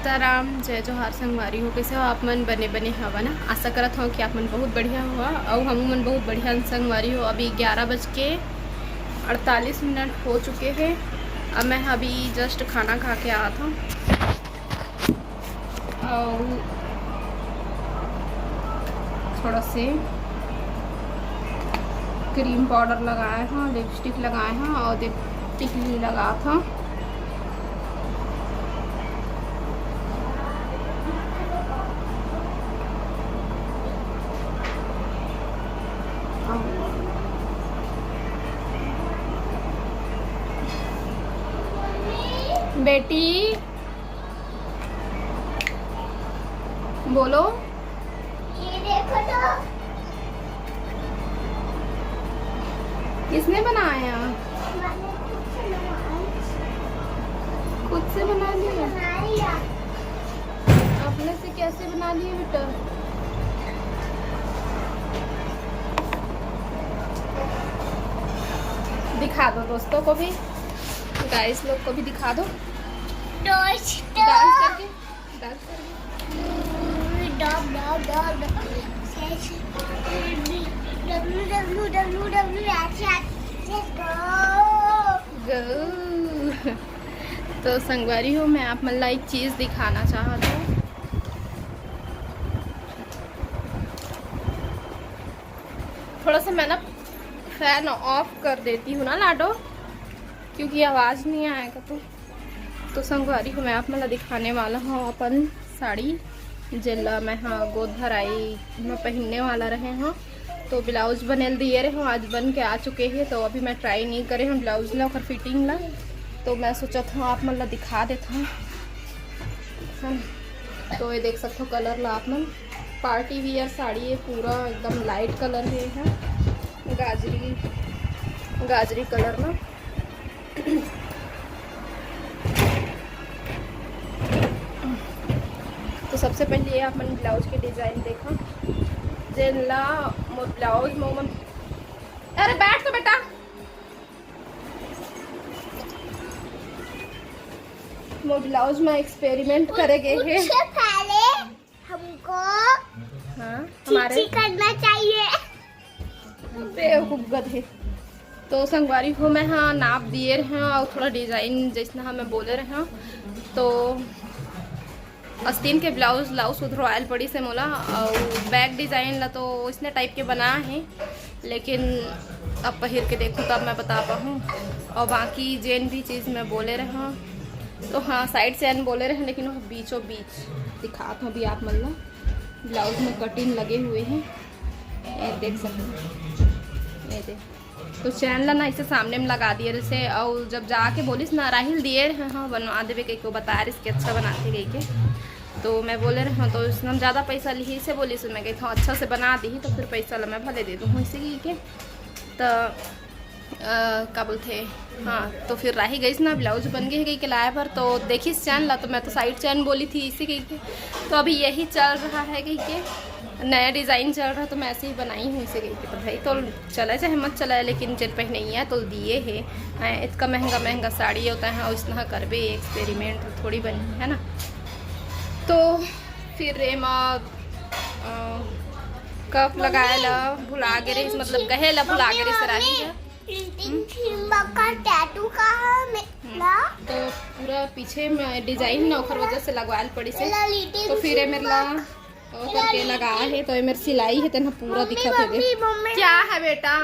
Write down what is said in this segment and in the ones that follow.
सीताराम जय जोहार संगवारी हो। कैसे हो आप मन? बने बने हवा ना। आशा करत हो कि आप मन बहुत बढ़िया हुआ और हम मन बहुत बढ़िया संगवारी हो। अभी 11:48 हो चुके हैं। अब मैं अभी जस्ट खाना खा के आया था और थोड़ा से क्रीम पाउडर लगाया था, लिपस्टिक लगाया था और टिकली लगा था। बेटी बोलो, ये देखो तो किसने बनाया? खुद से बना लिया? अपने से कैसे बना लिए बेटा? दिखा दो दोस्तों को भी, गाइस लोग को भी दिखा दो। डांस करके तो संगवारी हो, मैं आप मतलब एक चीज़ दिखाना चाहता हूँ। थोड़ा सा मैं ना फैन ऑफ कर देती हूँ ना लाडो, क्योंकि आवाज़ नहीं आएगा। तो संगवारी को मैं आप मतलब दिखाने वाला हूँ अपन साड़ी जिला मैं हाँ गोद भराई में पहनने वाला रहे हाँ। तो ब्लाउज बनेल दिए रहे हूँ, आज बन के आ चुके हैं। तो अभी मैं ट्राई नहीं करे हूँ ब्लाउज ला और फिटिंग ला। तो मैं सोचा था आप मतलब दिखा देता हूँ। तो ये देख सकते हो कलर ला आप मन, पार्टी वियर साड़ी है, पूरा एकदम लाइट कलर है गाजरी कलर ना। तो सबसे पहले आप मन ब्लाउज के डिजाइन देखो जेला ब्लाउज मोमन। अरे बैठ तो बेटा। वो ब्लाउज में एक्सपेरिमेंट करेंगे हैं। उससे पहले हमको हाँ हमारे करना चाहिए। बेवकूफ गधे। तो संगवारी को मैं हाँ नाप दिए रहे हैं और थोड़ा डिजाइन जैसा हमें बोले रहे हैं। तो अस्तीन के ब्लाउज लाउज सुधरवायल पड़ी से मोला और बैक डिज़ाइन ला तो इसने टाइप के बना है, लेकिन अब पहिर के देखो तब मैं बता पाऊँ। और बाकी जेन भी चीज़ मैं बोले रहे हाँ, तो हाँ साइड से एन बोले रहे, लेकिन वो बीचों बीच दिखा था अभी आप मतलब ब्लाउज में कटिंग लगे हुए हैं। ये देख सकते हैं, ये देख। तो चैन ला ना इसे सामने में लगा दिए जैसे, और जब जाके बोलिस ना राहिल दिए रहे हाँ बनवा देवे कहीं को बता रही इसके अच्छा बनाते गई के। तो मैं बोले रहे हाँ, तो इसने हम ज़्यादा पैसा ली से बोली से मैं गई था अच्छा से बना दी तो फिर पैसा ला मैं भले दे दूँ इसी के। तो क्या बोलते हाँ, तो फिर रही गई ना ब्लाउज बन गई गई के लाए पर। तो देखी चैन ला, तो मैं तो साइड चैन बोली थी इसी गई के। तो अभी यही चल रहा है गई के, नया डिज़ाइन चल रहा है तो मैं ऐसे ही बनाई हूँ इसे गई के। तो भाई तो चला चाहे मत चला, लेकिन जब पहने ही है तो दिए है इतना महंगा साड़ी होता है और इसना कर भी एक्सपेरिमेंट थोड़ी बनी है ना। तो फिर रेमा कप लगाया ला भुला गे रही, मतलब कहे ला भुला गे रही सराही है। टैटू का तो पूरा पीछे में डिजाइन ना ओखर वजह से लगवाल पड़ी से। तो फिर मेरे ला करके लगा है, तो मेरी सिलाई है तेना पूरा दिखा थे। क्या है बेटा?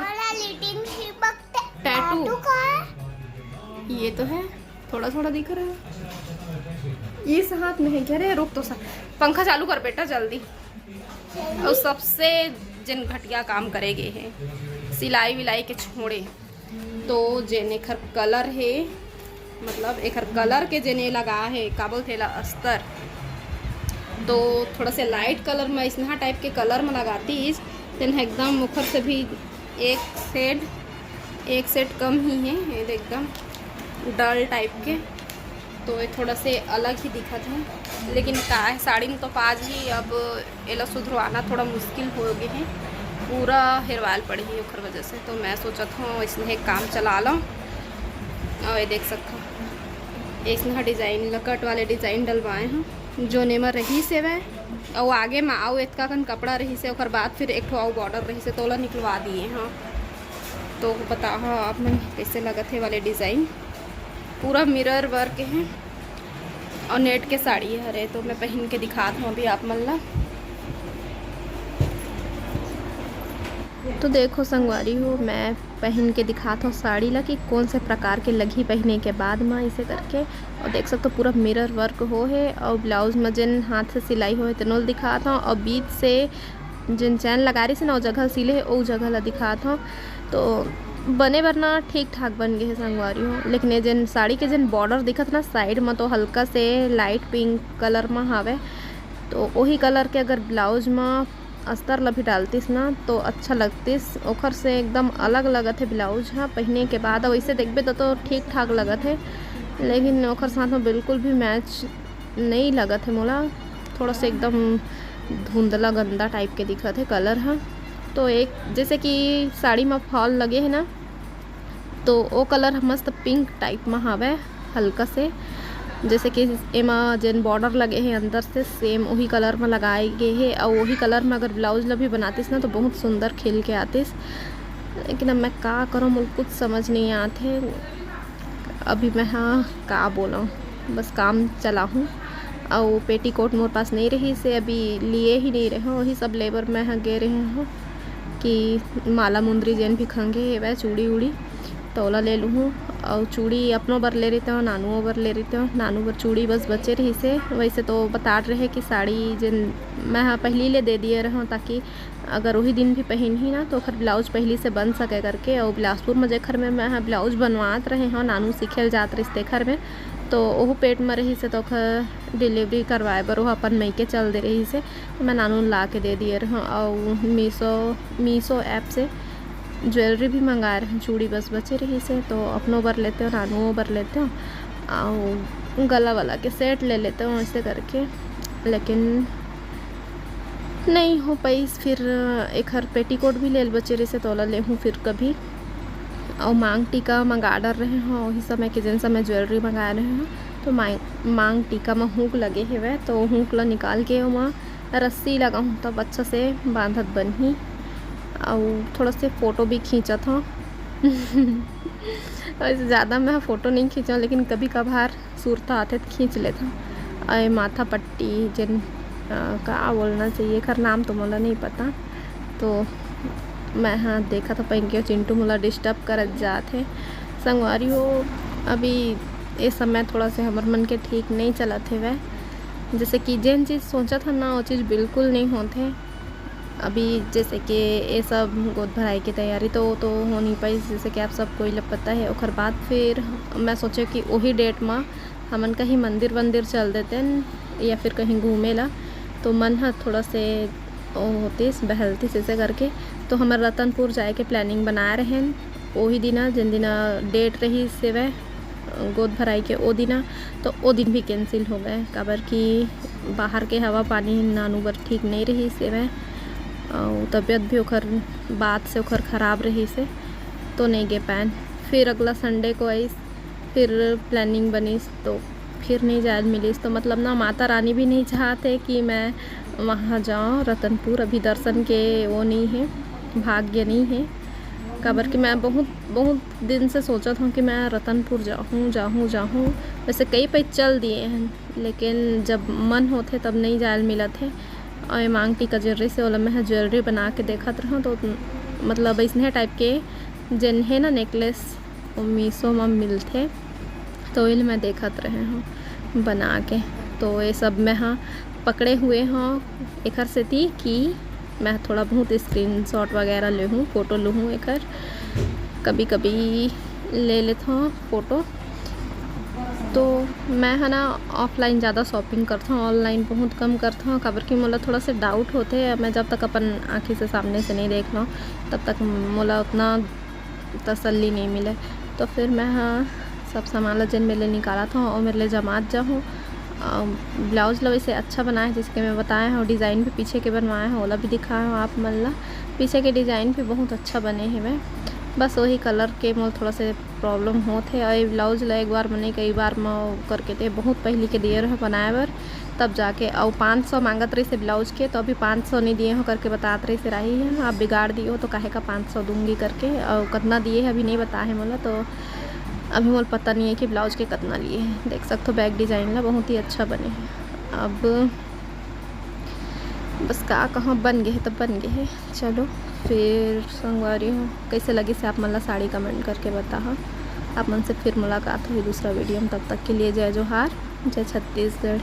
टैटू ये तो है, थोड़ा थोड़ा दिख रहा है। इस हाथ में है क्या रे? रुक तो पंखा चालू कर बेटा जल्दी। और सबसे जिन घटिया काम करेगे हैं सिलाई विलाई के छोड़े, तो जेन एखर कलर है, मतलब एखर कलर के जेने लगा है का बोलते अस्तर। तो थोड़ा से लाइट कलर में इसना टाइप के कलर में लगाती तेन एकदम मुखर से भी एक सेट कम ही है, ये एकदम डल टाइप के। तो ये थोड़ा से अलग ही दिखत है, लेकिन का है साड़ी में तो पाज ही अब एला सुधरवाना थोड़ा मुश्किल हो गए हैं, पूरा हेरवाल पड़ी है ओखर वजह से। तो मैं सोचत हूँ इसने काम चला लो। और ये देख सकते हो इसमें डिज़ाइन लकट वाले डिज़ाइन डलवाए हैं। जो नेमर रही से वह और आगे में आओ इतना कन कपड़ा रही से और बाद फिर एक आओ बॉर्डर रही से तोला निकलवा दिए। हाँ तो बता हाँ आप मन कैसे लगत है वाले डिज़ाइन। पूरा मिरर वर्क है और नेट के साड़ी है तो मैं पहन के दिखाता हूँ अभी आप मन ला। तो देखो संगवारी हो मैं पहन के दिखाता हूँ साड़ी ला कि कौन से प्रकार के लगी पहने के बाद में इसे करके। और देख सकते हो पूरा मिरर वर्क हो है और ब्लाउज में जिन हाथ से सिलाई हो है तेनोल दिखाता हूँ और बीच से जिन चैन लगा रही से ना वो जगह सिले है वो जगह ला दिखाता हूँ। तो बने वरना ठीक ठाक बन गए है संगवारी हो। लेकिन ये जिन साड़ी के जिन बॉर्डर दिखत ना साइड में तो हल्का से लाइट पिंक कलर में हावे तो वही कलर के अगर ब्लाउज में अस्तर ला भी डालतीस ना तो अच्छा लगतीस। ओखर से एकदम अलग लगत है ब्लाउज। हाँ पहने के बाद वैसे देखबे तो ठीक ठाक लगत है लेकिन ओखर साथ में बिल्कुल भी मैच नहीं लगत है मोला। थोड़ा सा एकदम धुंधला गंदा टाइप के दिखत है कलर। हाँ तो एक जैसे कि साड़ी में फॉल लगे है ना तो वो कलर मस्त पिंक टाइप में हावे हल्का से। जैसे कि एमा जिन बॉर्डर लगे हैं अंदर से सेम वही कलर में लगाए गए हैं और वही कलर में अगर ब्लाउज ला भी बनातीस ना तो बहुत सुंदर खिल के आतीस। लेकिन अब मैं का करूँ मुझे कुछ समझ नहीं आते अभी मैं। हाँ का बोला बस काम चला हूँ और पेटीकोट मोरे पास नहीं रही से अभी लिए ही नहीं रहे वही सब लेबर में हाँ गे रहे हो कि माला मुंदरी जैन भी खंगे वह चूड़ी उड़ी तोला ले लूँ। और चूड़ी अपनों बर ले रहते हो नानुओं बर ले रहते हो नानू बर चूड़ी बस बचे रही से। वैसे तो बता रहे कि साड़ी जिन मैं हाँ पहली ले दे दिए रहा ताकि अगर वही दिन भी पहन ही ना तो खर ब्लाउज पहली से बन सके करके। और बिलासपुर में जेखर में मैं हाँ ब्लाउज बनवात रहे हाँ नानू सीखेल जात रही घर में तो वह पेट में रही से तो खर डिलीवरी करवाए बर वह अपन मई के चल दे रही से तो मैं नानू ला के दे दिए रहा। और मीशो ऐप से ज्वेलरी भी मंगा रहे हैं चूड़ी बस बचे रही से तो अपनों बर लेते हो नानुओं बर लेते हो और गला वाला के सेट ले लेते हो ऐसे करके। लेकिन नहीं हो पाई फिर एक हर पेटीकोट भी ले बचे रही से तोला ले हूँ फिर कभी। और मांग टीका मंगा डर रहे हो वही समय के जिन समय ज्वेलरी मंगा रहे हो तो मांग टीका में हुक लगे है वह तो हुक ला निकाल के वहाँ रस्सी लगा हूँ तब अच्छा से बांधत बन ही। और थोड़ा से फ़ोटो भी खींचा था वैसे ज़्यादा मैं फ़ोटो नहीं खींचा लेकिन कभी कभार सूरत आते तो खींच लेता। और माथा पट्टी जिन का बोलना चाहिए खर नाम तो मोला नहीं पता तो मैं हाँ देखा था पहन के चिंटू मोला डिस्टर्ब करत जात है संगवारी हो। अभी ये समय थोड़ा से हमार मन के ठीक नहीं चलत है वह जैसे कि जिन चीज़ सोचा था ना वो चीज़ बिल्कुल नहीं होते। अभी जैसे कि ये सब गोद भराई की तैयारी तो हो नहीं पाई जैसे कि आप सब कोई पता है। और बाद फिर मैं सोचे कि वही डेट में हमन कहीं मंदिर वंदिर चल देते हैं या फिर कहीं घूमे ला तो मन है थोड़ा से होती बहलती से करके। तो हमारे रतनपुर जाए के प्लानिंग बना रहे हैं वही दिना जिन दिना डेट रही से वह गोद भराई के ओ दिना तो ओ दिन भी कैंसिल हो गए काबर कि बाहर के हवा पानी नानू बर ठीक नहीं रही से वह और तबीयत भी ओखर बात से ओखर ख़राब रही से तो नहीं गे पाए। फिर अगला संडे को आई फिर प्लानिंग बनी तो फिर नहीं जाए मिलीस तो मतलब ना माता रानी भी नहीं चाहते कि मैं वहाँ जाऊँ रतनपुर। अभी दर्शन के वो नहीं है भाग्य नहीं है काबर कि मैं बहुत दिन से सोचा था कि मैं रतनपुर जाऊँ। वैसे कई पे चल दिए हैं लेकिन जब मन होते तब नहीं जाए मिला थे। और मांग टीका ज्वेलरी से वाला मैं ज्वेलरी बना के देखत रहा तो मतलब ऐसे टाइप के जिन है ना नेकलेस वो मीशो में मिलते तो ये मैं देखत रहे हूँ बना के। तो ये सब मैं हाँ पकड़े हुए हाँ एक से थी कि मैं थोड़ा बहुत स्क्रीनशॉट वगैरह ले हूँ फ़ोटो लूँ एक कभी कभी ले लेता हूँ फ़ोटो। तो मैं है ना ऑफलाइन ज़्यादा शॉपिंग करता हूँ ऑनलाइन बहुत कम करता हूँ काबर कि मोला थोड़ा से डाउट होते हैं। मैं जब तक अपन आँखी से सामने से नहीं देख लूँ तब तक मोला उतना तसल्ली नहीं मिले। तो फिर मैं हाँ सब सामान जिन मेरे लिए निकाला था और मेरे लिए जमात जाऊँ। ब्लाउज़ ला वैसे अच्छा बना है जिसके मैं बताया हूँ डिज़ाइन भी पीछे के बनवाए हैं ओला भी दिखाया हूँ आप मन ला पीछे के डिज़ाइन भी बहुत अच्छा बने हैं वह। बस वही कलर के मोल थोड़ा से प्रॉब्लम होते। और ब्लाउज ला एक बार मैंने कई बार मैं करके थे बहुत पहले के दिए रहे बनाए बर, तब जाके और 500 मांगत रही से ब्लाउज के, तो अभी 500 नहीं दिए हो करके बतात रही से रही है। आप बिगाड़ दिए हो तो काहे का 500 दूंगी करके, और कितना दिए है अभी नहीं बता है मोला, तो अभी मोल पता नहीं है कि ब्लाउज के कितना लिए हैं। देख सकते हो बैक डिज़ाइन ला बहुत ही अच्छा बने हैं। अब बस का कहाँ बन गए तो बन गए। चलो फिर संगवारी हूँ कैसे लगी से आप मतलब साड़ी कमेंट करके बताओ। आप मन से फिर मुलाकात हुई दूसरा वीडियो में, तब तक के लिए जय जोहार, जय छत्तीसगढ़।